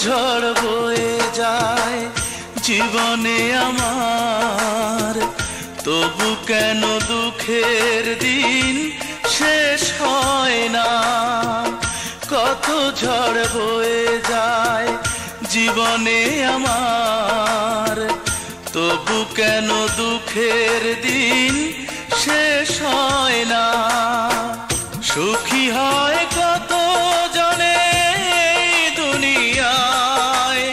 ঝড় বয়ে যায় জীবনে আমার, তবু কেন দুঃখের দিন শেষ হয় না। কত ঝড় বয়ে যায় জীবনে আমার, তবু কেন দুঃখের দিন শেষ হয় না। সুখী হয় কত জনে দুনিয়ায়,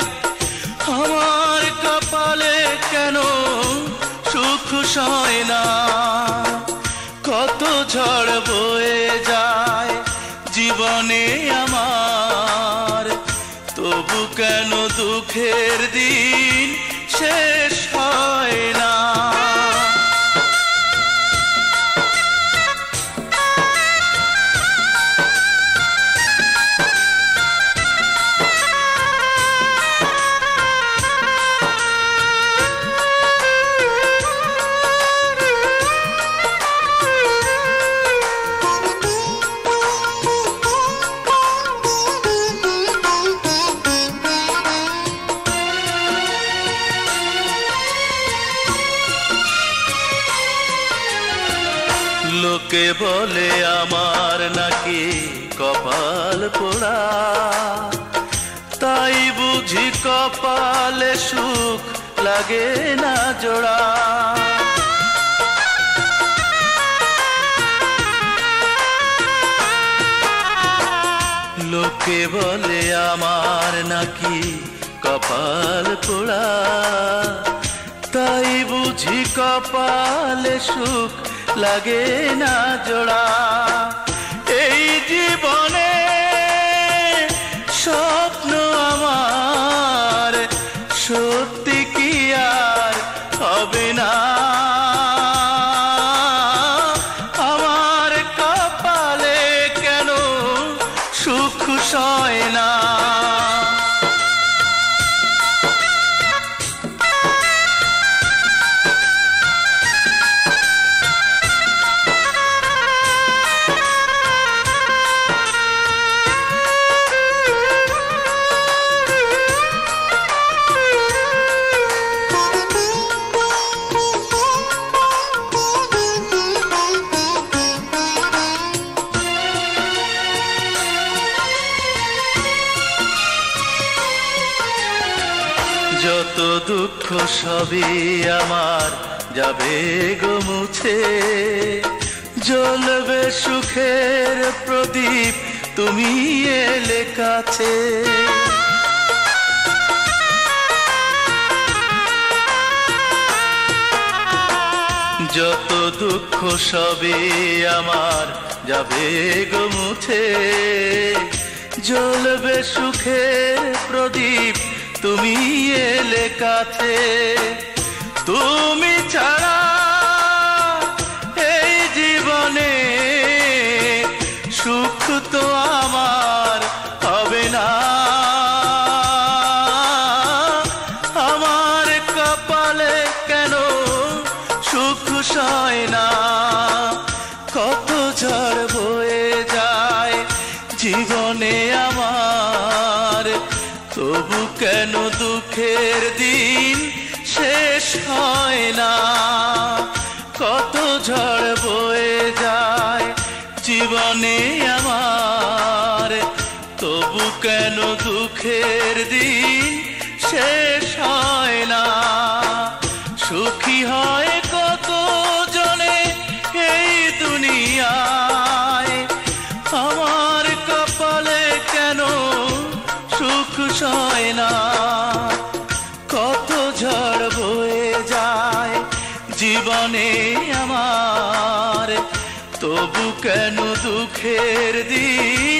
আমার কপালে কেন সুখ সয় না। কত ঝড় বয়ে যায় জীবনে আমার, তবু কেন দুঃখের দিন শেষ হয় না। লোকে বলে আমার নাকি কপাল পোড়া, তাই বুঝি কপালে সুখ লাগে না জোড়া। লোকে বলে আমার নাকি কপাল পোড়া, তাই বুঝি কপালে সুখ লাগে না জোড়া। এই জীবনে স্বপ্ন আমার সত্যি কি আর হবে না। আমার কপালে কেন সুখ সয় না। যত দুঃখ সবই আমার যাবে গো মুছে, জ্বলবে সুখের প্রদীপ তুমি এলে কাছে। যত দুঃখ সবই আমার যাবে গো মুছে, জ্বলবে সুখের প্রদীপ তুমি এলে কাছে। তুমি ছাড়া এই জীবনে সুখ তো আমার হবে না। আমার কপালে কেন সুখ সয় না। কত ঝড় বয়ে যায় জীবনে আমার, তবু কেন দুঃখের দিন শেষ হয় না। কত ঝড় বয়ে যায় জীবনে আমার, তবু কেন দুঃখের দিন শেষ হয় না। সুখী হয় কত জনে এই দুনিয়ায়, আমার কপালে কেন সুখ সয় না। কত ঝড় বয়ে যায় জীবনে আমার, তবু কেন দুঃখের দিন